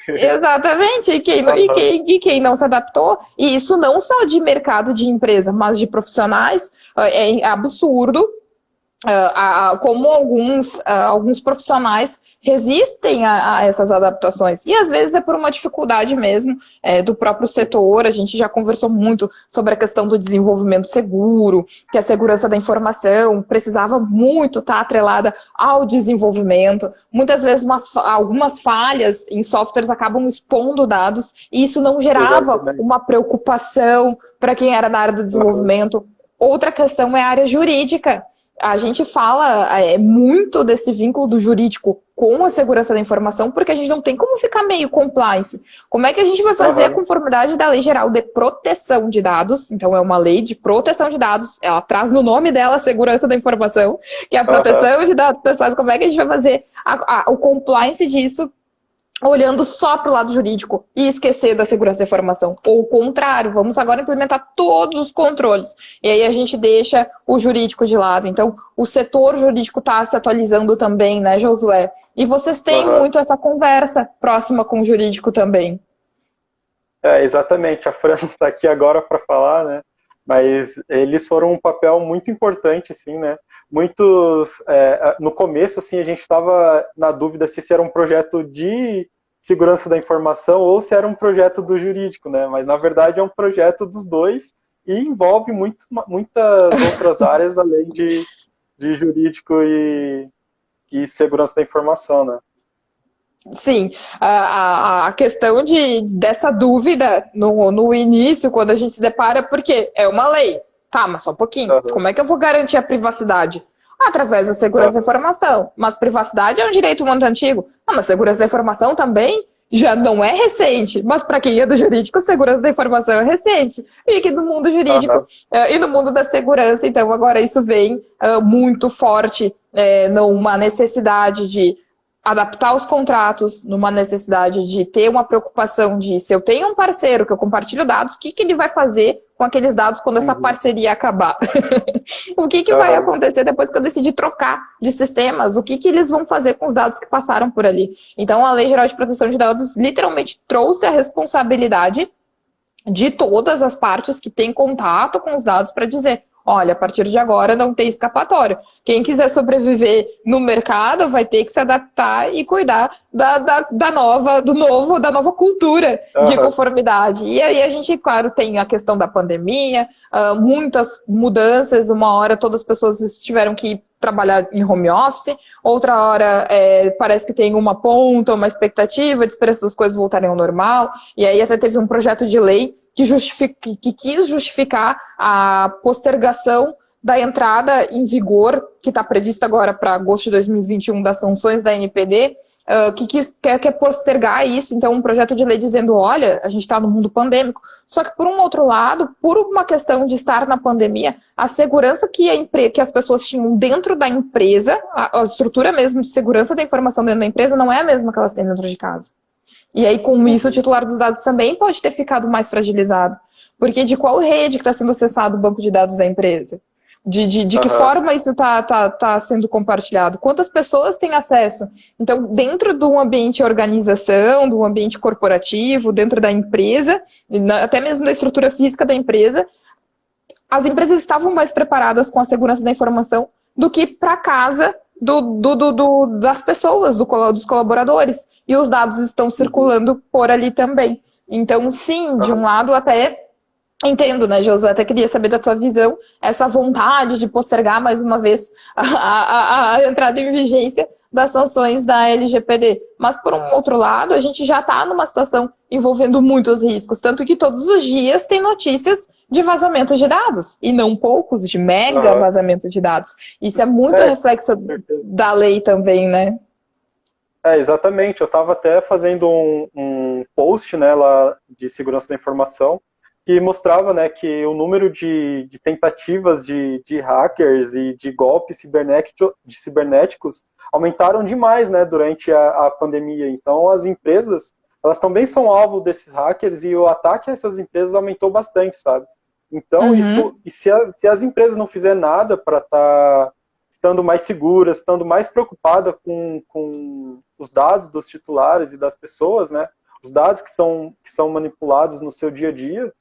Exatamente, e quem não se adaptou. E isso não só de mercado de empresa, mas de profissionais. É absurdo como alguns profissionais resistem a essas adaptações. E às vezes é por uma dificuldade mesmo do próprio setor. A gente já conversou muito sobre a questão do desenvolvimento seguro, que a segurança da informação precisava muito estar atrelada ao desenvolvimento. Muitas vezes algumas falhas em softwares acabam expondo dados, e isso não gerava Exatamente. uma preocupação para quem era da área do desenvolvimento. Outra questão é a área jurídica. A gente fala muito desse vínculo do jurídico com a segurança da informação, porque a gente não tem como ficar meio compliance. Como é que a gente vai fazer a conformidade da Lei Geral de Proteção de Dados? Então, é uma lei de proteção de dados, ela traz no nome dela a segurança da informação, que é a proteção de dados pessoais. Como é que a gente vai fazer o compliance disso olhando só para o lado jurídico e esquecer da segurança da informação? Ou o contrário, vamos agora implementar todos os controles. E aí a gente deixa o jurídico de lado. Então, o setor jurídico está se atualizando também, né, Josué? E vocês têm muito essa conversa próxima com o jurídico também. Exatamente. A Fran está aqui agora para falar, né? Mas eles foram um papel muito importante, assim, né? Muitos, no começo, assim, a gente estava na dúvida se era um projeto de segurança da informação ou se era um projeto do jurídico, né? Mas, na verdade, é um projeto dos dois e envolve muitas outras áreas além de jurídico e segurança da informação, né? Sim, a questão dessa dúvida no início, quando a gente se depara, porque é uma lei. Tá, mas só um pouquinho. Como é que eu vou garantir a privacidade? Através da segurança da informação. Mas privacidade é um direito muito antigo. Mas segurança da informação também já não é recente. Mas para quem é do jurídico, segurança da informação é recente. E aqui no mundo jurídico e no mundo da segurança, então agora isso vem muito forte numa necessidade de adaptar os contratos, numa necessidade de ter uma preocupação de, se eu tenho um parceiro que eu compartilho dados, o que ele vai fazer com aqueles dados quando essa parceria acabar? O que vai acontecer depois que eu decidir trocar de sistemas? O que eles vão fazer com os dados que passaram por ali? Então, a Lei Geral de Proteção de Dados literalmente trouxe a responsabilidade de todas as partes que têm contato com os dados para dizer: olha, a partir de agora não tem escapatória. Quem quiser sobreviver no mercado vai ter que se adaptar e cuidar da nova cultura de conformidade. E aí a gente, claro, tem a questão da pandemia, muitas mudanças. Uma hora todas as pessoas tiveram que trabalhar em home office, outra hora parece que tem uma ponta, uma expectativa de esperar essas coisas voltarem ao normal. E aí até teve um projeto de lei que quis justificar a postergação da entrada em vigor, que está prevista agora para agosto de 2021, das sanções da NPD, quer postergar isso. Então, um projeto de lei dizendo: olha, a gente está no mundo pandêmico. Só que, por um outro lado, por uma questão de estar na pandemia, a segurança que as pessoas tinham dentro da empresa, a estrutura mesmo de segurança da informação dentro da empresa, não é a mesma que elas têm dentro de casa. E aí, com isso, o titular dos dados também pode ter ficado mais fragilizado. Porque de qual rede que está sendo acessado o banco de dados da empresa? De que forma isso está sendo compartilhado? Quantas pessoas têm acesso? Então, dentro de um ambiente de organização, de um ambiente corporativo, dentro da empresa, até mesmo da estrutura física da empresa, as empresas estavam mais preparadas com a segurança da informação do que para casa das pessoas, dos colaboradores. E os dados estão circulando por ali também. Então, sim, de um lado até entendo, né, Josué? Até queria saber da tua visão, essa vontade de postergar mais uma vez a entrada em vigência das sanções da LGPD. Mas, por um outro lado, a gente já está numa situação envolvendo muitos riscos, tanto que todos os dias tem notícias de vazamento de dados, e não poucos, de mega vazamento de dados. Isso é muito reflexo da lei também, né? Exatamente. Eu estava até fazendo um post, né, lá de segurança da informação, que mostrava, né, que o número de tentativas de hackers e de golpes cibernéticos aumentaram demais, né, durante a pandemia. Então, as empresas, elas também são alvo desses hackers, e o ataque a essas empresas aumentou bastante, sabe? Então, e se as empresas não fizerem nada para estar estando mais seguras, estando mais preocupada com os dados dos titulares e das pessoas, né, os dados que são manipulados no seu dia a dia,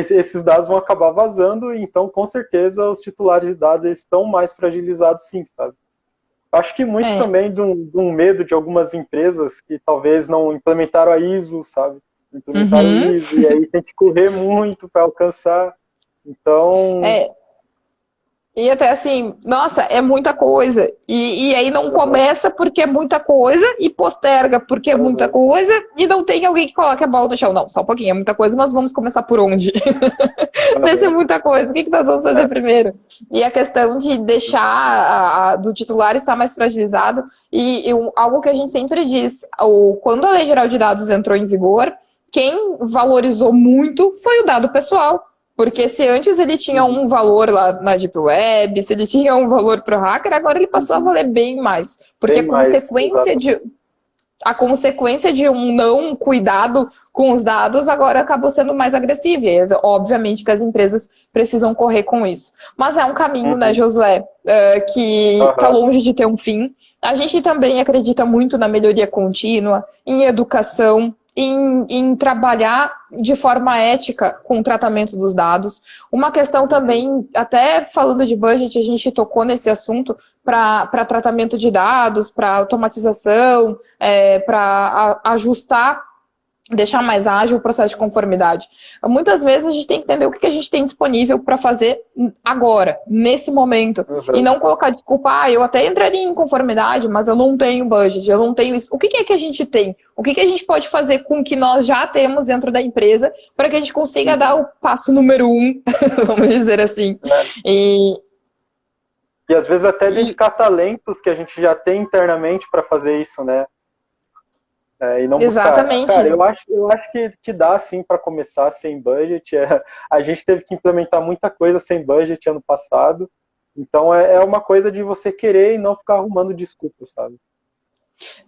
esses dados vão acabar vazando, então com certeza os titulares de dados eles estão mais fragilizados sim, sabe? Acho que muito É. também de um medo de algumas empresas que talvez não implementaram a ISO, sabe? Implementaram o Uhum. ISO, e aí tem que correr muito para alcançar. Então, É, e até assim, nossa, é muita coisa. E aí não começa porque é muita coisa e posterga porque é muita coisa e não tem alguém que coloque a bola no chão. Não, só um pouquinho, é muita coisa, mas vamos começar por onde? Vai ser muita coisa. O que nós vamos fazer primeiro? E a questão de deixar do titular estar mais fragilizado algo que a gente sempre diz, quando a Lei Geral de Dados entrou em vigor, quem valorizou muito foi o dado pessoal. Porque se antes ele tinha um valor lá na Deep Web, se ele tinha um valor para o hacker, agora ele passou a valer bem mais. Porque bem mais, a consequência de um não cuidado com os dados agora acabou sendo mais agressiva. E, obviamente que as empresas precisam correr com isso. Mas é um caminho, né, Josué, que está longe de ter um fim. A gente também acredita muito na melhoria contínua, em educação, em trabalhar de forma ética com o tratamento dos dados. Uma questão também, até falando de budget, a gente tocou nesse assunto para tratamento de dados, para automatização, para ajustar, deixar mais ágil o processo de conformidade. Muitas vezes a gente tem que entender o que a gente tem disponível para fazer agora, nesse momento, e não colocar desculpa, eu até entraria em conformidade, mas eu não tenho budget, eu não tenho isso. O que é que a gente tem? O que a gente pode fazer com o que nós já temos dentro da empresa para que a gente consiga dar o passo número 1, vamos dizer assim. E às vezes até dedicar talentos que a gente já tem internamente para fazer isso, né? E não Exatamente. Buscar. Cara, eu acho que dá sim para começar sem budget. A gente teve que implementar muita coisa sem budget ano passado. Então é uma coisa de você querer e não ficar arrumando desculpas, sabe?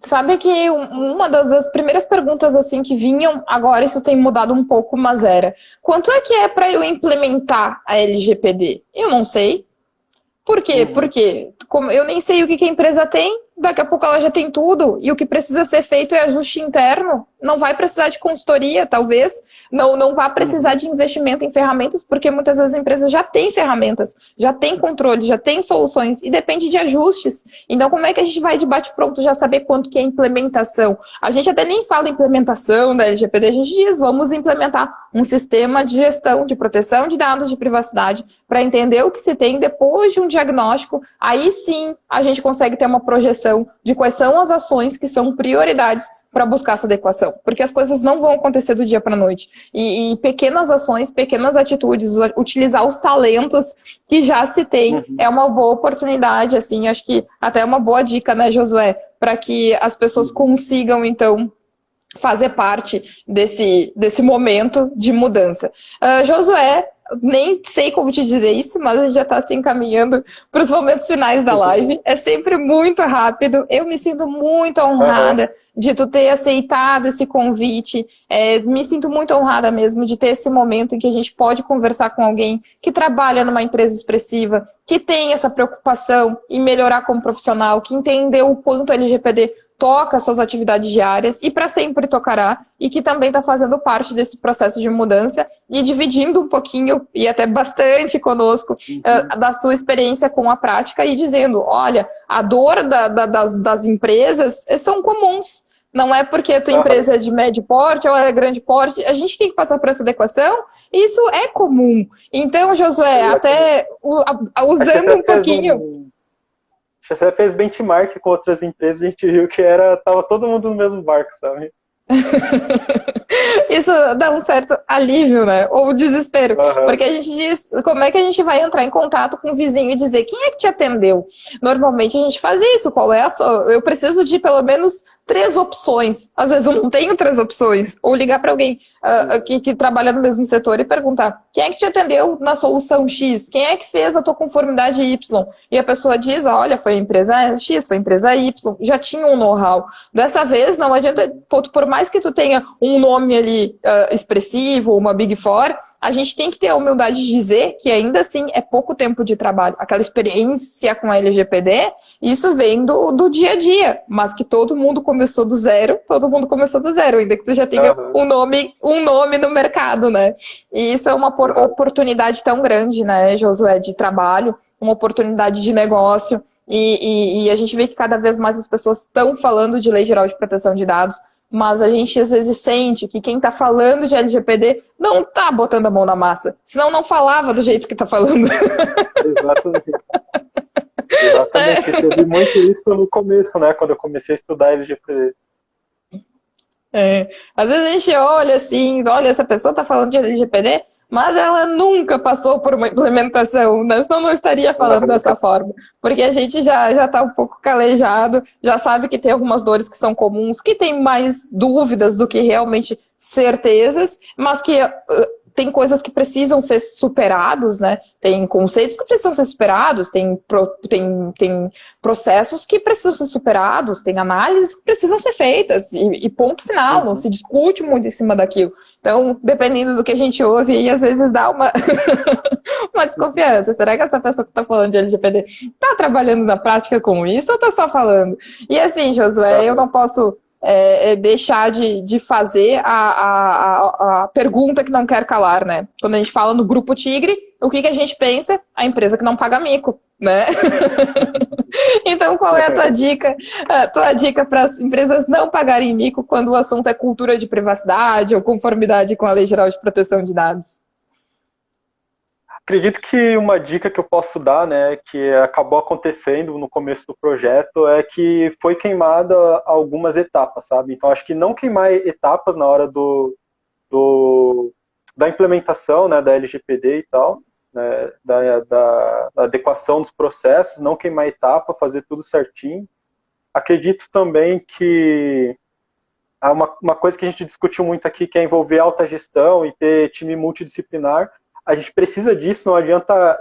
Sabe que uma das primeiras perguntas assim que vinham, agora isso tem mudado um pouco, mas era: quanto é que é para eu implementar a LGPD? Eu não sei. Por quê? Porque eu nem sei o que a empresa tem, daqui a pouco ela já tem tudo, e o que precisa ser feito é ajuste interno. Não vai precisar de consultoria, talvez, não vai precisar de investimento em ferramentas, porque muitas vezes a empresa já tem ferramentas, já tem controle, já tem soluções, e depende de ajustes. Então, como é que a gente vai de bate-pronto já saber quanto que é a implementação? A gente até nem fala implementação da LGPD, a gente diz, vamos implementar um sistema de gestão, de proteção de dados de privacidade, para entender o que se tem depois de um diagnóstico. Aí sim a gente consegue ter uma projeção de quais são as ações que são prioridades para buscar essa adequação, porque as coisas não vão acontecer do dia para a noite. E pequenas ações, pequenas atitudes, utilizar os talentos que já se tem, é uma boa oportunidade, assim, acho que até é uma boa dica, né, Josué, para que as pessoas consigam, então, fazer parte desse momento de mudança. Josué, nem sei como te dizer isso, mas a gente já está se encaminhando para os momentos finais da live. É sempre muito rápido. Eu me sinto muito honrada de tu ter aceitado esse convite. Me sinto muito honrada mesmo de ter esse momento em que a gente pode conversar com alguém que trabalha numa empresa expressiva, que tem essa preocupação em melhorar como profissional, que entendeu o quanto a LGPD toca suas atividades diárias e para sempre tocará, e que também está fazendo parte desse processo de mudança e dividindo um pouquinho, e até bastante conosco, da sua experiência com a prática e dizendo, olha, a dor das empresas são comuns. Não é porque a tua empresa é de médio porte ou é grande porte, a gente tem que passar por essa adequação, isso é comum. Então, Josué, até usando um pouquinho... Você fez benchmark com outras empresas e a gente viu que tava todo mundo no mesmo barco, sabe? Isso dá um certo alívio, né? Ou desespero. Porque a gente diz, como é que a gente vai entrar em contato com o vizinho e dizer quem é que te atendeu? Normalmente a gente faz isso. Qual é a sua? Eu preciso de pelo menos 3 opções. Às vezes eu não tenho 3 opções. Ou ligar para alguém que trabalha no mesmo setor e perguntar quem é que te atendeu na solução X? Quem é que fez a tua conformidade Y? E a pessoa diz, olha, foi a empresa X, foi a empresa Y. Já tinha um know-how. Dessa vez não adianta, por mais que tu tenha um nome ali expressivo, uma Big Four, a gente tem que ter a humildade de dizer que ainda assim é pouco tempo de trabalho. Aquela experiência com a LGPD, isso vem do dia a dia, mas que todo mundo começou do zero, ainda que tu já tenha um nome no mercado, né? E isso é uma oportunidade tão grande, né, Josué, de trabalho, uma oportunidade de negócio, e a gente vê que cada vez mais as pessoas estão falando de Lei Geral de Proteção de Dados, mas a gente às vezes sente que quem está falando de LGPD não está botando a mão na massa, senão não falava do jeito que está falando. Exatamente. Eu vi muito isso no começo, né, quando eu comecei a estudar LGPD. Às vezes a gente olha assim, olha, essa pessoa está falando de LGPD, mas ela nunca passou por uma implementação, né? Senão não estaria falando dessa forma. Porque a gente já está um pouco calejado, já sabe que tem algumas dores que são comuns, que tem mais dúvidas do que realmente certezas, mas que tem coisas que precisam ser superados, né? Tem conceitos que precisam ser superados, tem processos que precisam ser superados, tem análises que precisam ser feitas, e ponto final, não se discute muito em cima daquilo. Então, dependendo do que a gente ouve, aí às vezes dá uma, uma desconfiança. Será que essa pessoa que está falando de LGPD está trabalhando na prática com isso ou está só falando? E assim, Josué, eu não posso deixar de fazer a pergunta que não quer calar, né? Quando a gente fala no Grupo Tigre, o que a gente pensa? A empresa que não paga mico, né? Então, qual é a tua dica? A tua dica para as empresas não pagarem mico quando o assunto é cultura de privacidade ou conformidade com a Lei Geral de Proteção de Dados? Acredito que uma dica que eu posso dar, né, que acabou acontecendo no começo do projeto, é que foi queimada algumas etapas, sabe? Então, acho que não queimar etapas na hora da implementação, né, da LGPD e tal, né, da adequação dos processos, não queimar etapa, fazer tudo certinho. Acredito também que uma coisa que a gente discutiu muito aqui, que é envolver alta gestão e ter time multidisciplinar. A gente precisa disso, não adianta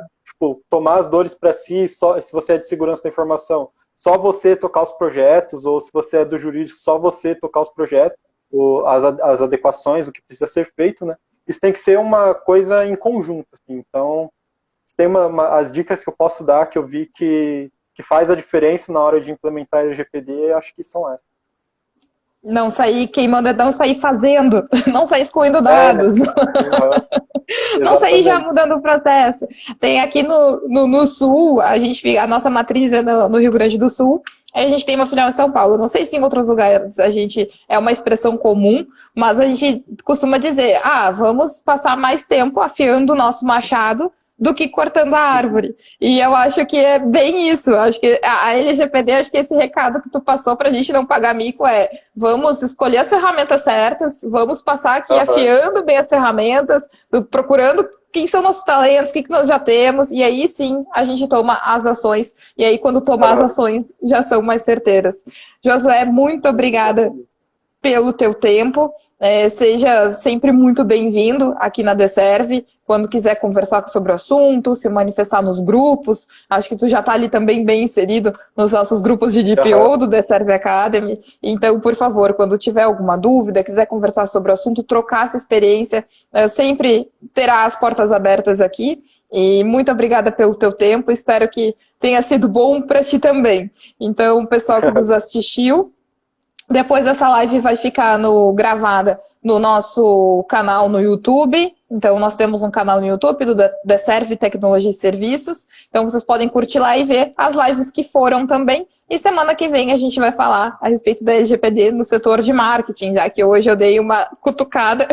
tomar as dores para si, só se você é de segurança da informação, só você tocar os projetos, ou se você é do jurídico, só você tocar os projetos, ou as adequações, o que precisa ser feito, né? Isso tem que ser uma coisa em conjunto, assim. Então, tem as dicas que eu posso dar, que eu vi que faz a diferença na hora de implementar a LGPD, acho que são essas. Não sair queimando, não sair fazendo, não sair excluindo dados. Não sair já mudando o processo. Tem aqui no Sul, a nossa matriz é no Rio Grande do Sul, a gente tem uma filial em São Paulo. Não sei se em outros lugares é uma expressão comum, mas a gente costuma dizer, vamos passar mais tempo afiando o nosso machado do que cortando a árvore. E eu acho que é bem isso. Acho que a LGPD, acho que esse recado que tu passou pra gente não pagar mico vamos escolher as ferramentas certas, vamos passar aqui afiando bem as ferramentas, procurando quem são nossos talentos, o que nós já temos, e aí sim a gente toma as ações, e aí quando tomar as ações já são mais certeiras. Josué, muito obrigada pelo teu tempo. Seja sempre muito bem-vindo aqui na Deserve, quando quiser conversar sobre o assunto, se manifestar nos grupos. Acho que tu já está ali também bem inserido nos nossos grupos de DPO do Deserve Academy. Então, por favor, quando tiver alguma dúvida, quiser conversar sobre o assunto, trocar essa experiência, sempre terá as portas abertas aqui. E muito obrigada pelo teu tempo, espero que tenha sido bom para ti também. Então, pessoal que nos assistiu, depois essa live vai ficar gravada no nosso canal no YouTube. Então, nós temos um canal no YouTube do Deserve Tecnologia e Serviços. Então, vocês podem curtir lá e ver as lives que foram também. E semana que vem a gente vai falar a respeito da LGPD no setor de marketing, já que hoje eu dei uma cutucada,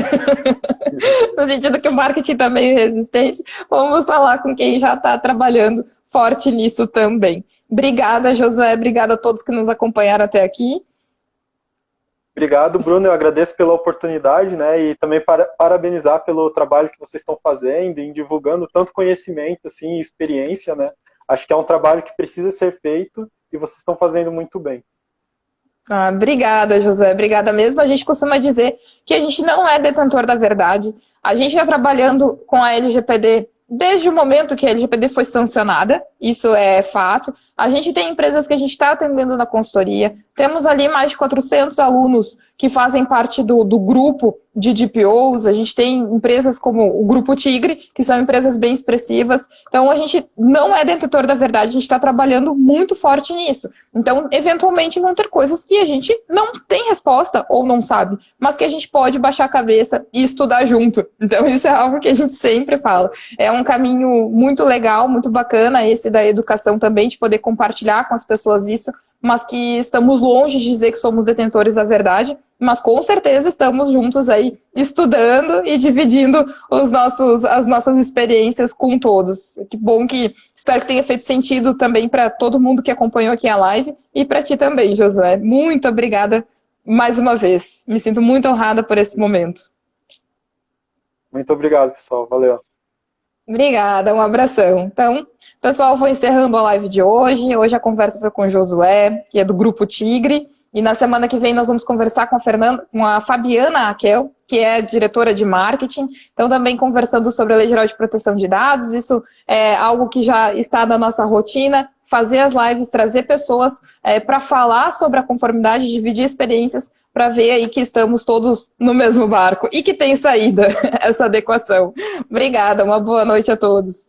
no sentido que o marketing está meio resistente. Vamos falar com quem já está trabalhando forte nisso também. Obrigada, Josué. Obrigada a todos que nos acompanharam até aqui. Obrigado, Bruno. Eu agradeço pela oportunidade, né, e também parabenizar pelo trabalho que vocês estão fazendo em divulgando tanto conhecimento assim, e experiência, né. Acho que é um trabalho que precisa ser feito e vocês estão fazendo muito bem. Obrigada, José. Obrigada mesmo. A gente costuma dizer que a gente não é detentor da verdade. A gente está trabalhando com a LGPD desde o momento que a LGPD foi sancionada, isso é fato. A gente tem empresas que a gente está atendendo na consultoria, temos ali mais de 400 alunos que fazem parte do grupo de DPOs, a gente tem empresas como o Grupo Tigre, que são empresas bem expressivas, então a gente não é detentor da verdade, a gente está trabalhando muito forte nisso. Então, eventualmente vão ter coisas que a gente não tem resposta ou não sabe, mas que a gente pode baixar a cabeça e estudar junto. Então, isso é algo que a gente sempre fala. É um caminho muito legal, muito bacana, esse da educação também, de poder compartilhar com as pessoas isso, mas que estamos longe de dizer que somos detentores da verdade, mas com certeza estamos juntos aí estudando e dividindo as nossas experiências com todos. Que bom que espero que tenha feito sentido também para todo mundo que acompanhou aqui a live e para ti também, Josué. Muito obrigada mais uma vez. Me sinto muito honrada por esse momento. Muito obrigado, pessoal. Valeu. Obrigada, um abração. Então, pessoal, vou encerrando a live de hoje. Hoje a conversa foi com o Josué, que é do Grupo Tigre. E na semana que vem nós vamos conversar com a Fabiana Aquel, que é diretora de marketing. Então, também conversando sobre a Lei Geral de Proteção de Dados. Isso é algo que já está na nossa rotina. Fazer as lives, trazer pessoas para falar sobre a conformidade, dividir experiências, para ver aí que estamos todos no mesmo barco e que tem saída essa adequação. Obrigada, uma boa noite a todos.